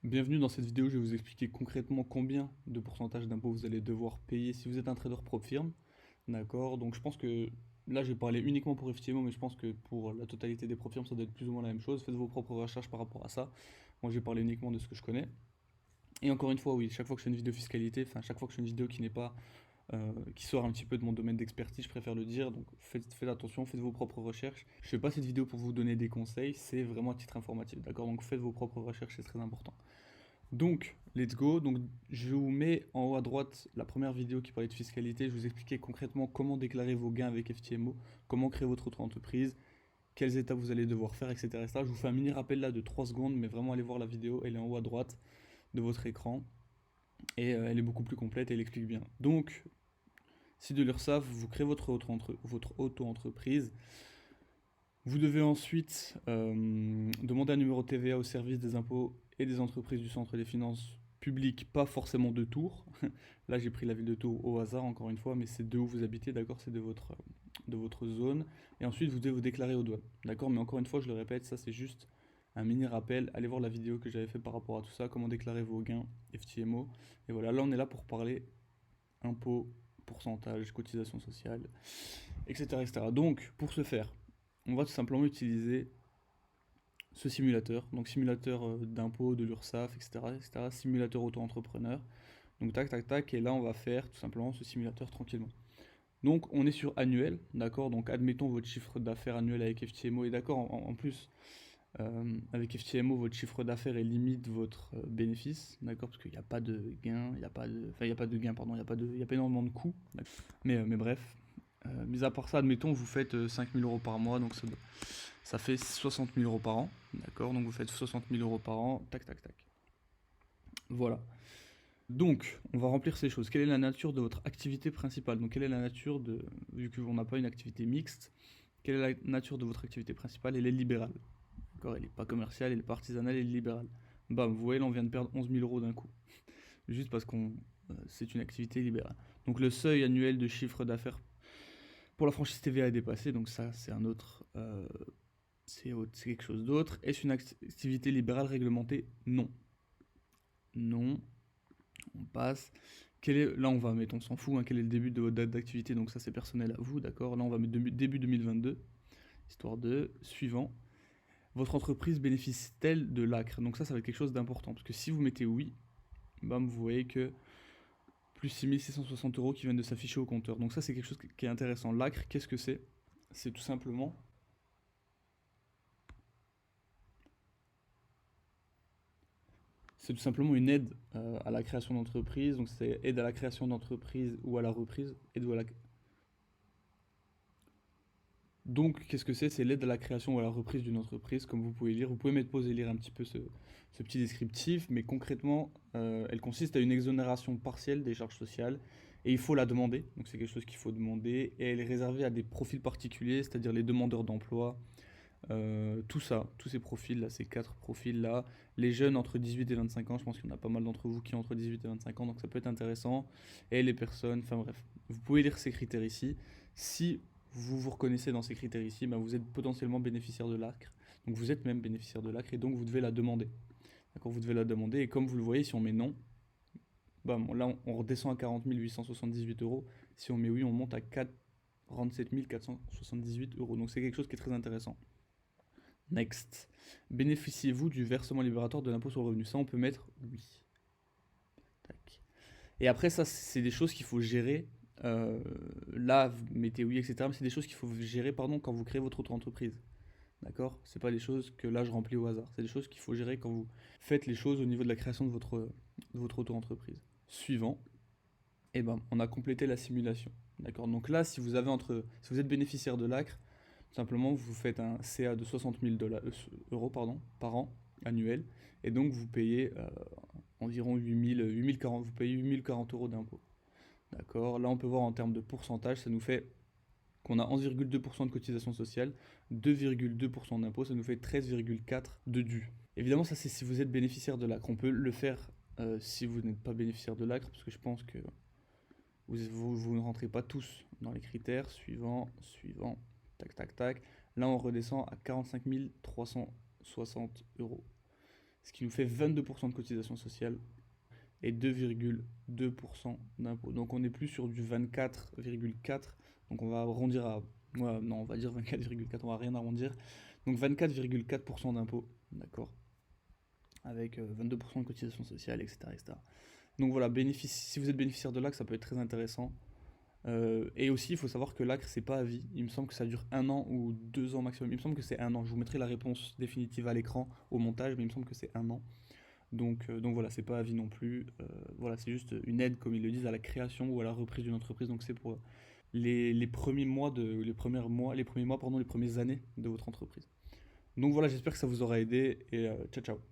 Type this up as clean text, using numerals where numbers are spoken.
Bienvenue dans cette vidéo, je vais vous expliquer concrètement combien de pourcentage d'impôts vous allez devoir payer si vous êtes un trader propre firme. D'accord? Donc je pense que là j'ai parlé uniquement pour FTMO, mais je pense que pour la totalité des propres firmes ça doit être plus ou moins la même chose. Faites vos propres recherches par rapport à ça. Moi j'ai parlé uniquement de ce que je connais. Et encore une fois, oui, chaque fois que je fais une vidéo fiscalité, enfin chaque fois que je fais une vidéo qui n'est pas qui sort un petit peu de mon domaine d'expertise, je préfère le dire. Donc faites attention, faites vos propres recherches. Je fais pas cette vidéo pour vous donner des conseils, c'est vraiment à titre informatif. D'accord? Donc faites vos propres recherches, c'est très important. Donc, let's go. Donc, je vous mets en haut à droite la première vidéo qui parlait de fiscalité. Je vous expliquais concrètement comment déclarer vos gains avec FTMO, comment créer votre auto-entreprise, quelles étapes vous allez devoir faire, etc., etc. Je vous fais un mini rappel là de 3 secondes, mais vraiment allez voir la vidéo, elle est en haut à droite de votre écran et elle est beaucoup plus complète et elle explique bien. Donc, si de l'URSSAF, vous créez votre auto-entreprise. Vous devez ensuite demander un numéro TVA au service des impôts et des entreprises du centre des finances publiques, pas forcément de Tours. Là, j'ai pris la ville de Tours au hasard, encore une fois, mais c'est de où vous habitez, d'accord? C'est de votre zone. Et ensuite, vous devez vous déclarer aux douanes, d'accord? Mais encore une fois, je le répète, ça c'est juste un mini rappel. Allez voir la vidéo que j'avais fait par rapport à tout ça, comment déclarer vos gains FTMO. Et voilà, là on est là pour parler impôts, pourcentage, cotisation sociale, etc., etc. Donc, pour ce faire, on va tout simplement utiliser ce simulateur, donc simulateur d'impôt de l'URSSAF, etc., etc., simulateur auto-entrepreneur. Donc tac, tac, tac, et là on va faire tout simplement ce simulateur tranquillement. Donc on est sur annuel, d'accord? Donc admettons votre chiffre d'affaires annuel avec FTMO, et d'accord, en plus, avec FTMO, votre chiffre d'affaires est limite votre bénéfice, d'accord? Parce qu'il n'y a pas de gain, il n'y a pas de... Enfin, il n'y a pas de gain, pardon, il y a pas énormément de coûts. Mais bref, mis à part ça, admettons, vous faites 5000 euros par mois, donc ça fait 60 000 euros par an, d'accord? Donc vous faites 60 000 euros par an, tac, tac, tac. Voilà. Donc, on va remplir ces choses. Quelle est la nature de votre activité principale? Donc, quelle est la nature de... Vu qu'on n'a pas une activité mixte, quelle est la nature de votre activité principale? Elle est libérale. D'accord? Elle n'est pas commerciale, elle n'est pas artisanale, elle est libérale. Bam, vous voyez, là, on vient de perdre 11 000 euros d'un coup. Juste parce qu'on... c'est une activité libérale. Donc, le seuil annuel de chiffre d'affaires pour la franchise TVA est dépassé, donc ça, c'est un autre... c'est quelque chose d'autre. Est-ce une activité libérale réglementée? Non. Non. On passe. Là, on va mettre, on s'en fout, hein, quel est le début de votre date d'activité, donc ça c'est personnel à vous, d'accord? Là, on va mettre début 2022, histoire de. Suivant. Votre entreprise bénéficie-t-elle de l'ACRE? Donc ça va être quelque chose d'important, parce que si vous mettez oui, bam, vous voyez que plus 6660 euros qui viennent de s'afficher au compteur. Donc ça, c'est quelque chose qui est intéressant. L'ACRE, qu'est-ce que c'est? C'est tout simplement une aide à la création d'entreprise. Donc c'est aide à la création d'entreprise ou à la reprise. Donc qu'est-ce que c'est? C'est l'aide à la création ou à la reprise d'une entreprise, comme vous pouvez lire. Vous pouvez mettre pause et lire un petit peu ce petit descriptif, mais concrètement, elle consiste à une exonération partielle des charges sociales. Et il faut la demander, donc c'est quelque chose qu'il faut demander, et elle est réservée à des profils particuliers, c'est-à-dire les demandeurs d'emploi, tout ça, tous ces profils-là, ces quatre profils-là, les jeunes entre 18 et 25 ans, je pense qu'il y en a pas mal d'entre vous qui ont entre 18 et 25 ans, donc ça peut être intéressant, et les personnes, enfin bref, vous pouvez lire ces critères ici. Si vous vous reconnaissez dans ces critères ici, ben vous êtes potentiellement bénéficiaire de l'ACRE, donc vous êtes même bénéficiaire de l'ACRE, et donc vous devez la demander. D'accord, vous devez la demander, et comme vous le voyez, si on met non, bam, là on redescend à 40 878 euros, si on met oui, on monte à 47 478 euros, donc c'est quelque chose qui est très intéressant. Next. Bénéficiez-vous du versement libératoire de l'impôt sur le revenu? Ça, on peut mettre oui. Tac. Et après, ça, c'est des choses qu'il faut gérer. Là, vous mettez oui, etc. Mais c'est des choses qu'il faut gérer, pardon, quand vous créez votre auto-entreprise. D'accord? C'est pas des choses que là, je remplis au hasard. C'est des choses qu'il faut gérer quand vous faites les choses au niveau de la création de votre auto-entreprise. Suivant. Et ben, on a complété la simulation. D'accord? Donc là, si vous êtes bénéficiaire de l'ACRE, simplement, vous faites un CA de 60 000 euros pardon, par an, annuel, et donc vous payez environ 8 040, vous payez 8 040 euros d'impôts. D'accord? Là, on peut voir en termes de pourcentage, ça nous fait qu'on a 11,2% de cotisation sociale, 2,2% d'impôts, ça nous fait 13,4% de dû. Évidemment, ça c'est si vous êtes bénéficiaire de l'ACRE. On peut le faire si vous n'êtes pas bénéficiaire de l'ACRE, parce que je pense que vous ne rentrez pas tous dans les critères. Suivant, suivant, tac, tac, tac. Là, on redescend à 45 360 euros. ce qui nous fait 22% de cotisation sociale et 2,2% d'impôts. Donc on est plus sur du 24,4. Donc on va arrondir à... Ouais, non, on va dire 24,4, on va rien arrondir. Donc 24,4% d'impôts, d'accord, avec 22% de cotisation sociale, etc., etc. Donc voilà, si vous êtes bénéficiaire de l'ACRE, ça peut être très intéressant. Et aussi, il faut savoir que l'ACRE, c'est pas à vie. Il me semble que ça dure 1 an ou 2 ans maximum. Il me semble que c'est 1 an. Je vous mettrai la réponse définitive à l'écran au montage, mais il me semble que c'est 1 an. Donc voilà, c'est pas à vie non plus. Voilà, c'est juste une aide, comme ils le disent, à la création ou à la reprise d'une entreprise. Donc c'est pour les premiers mois les premiers mois, pardon, les premières années de votre entreprise. Donc voilà, j'espère que ça vous aura aidé et ciao ciao.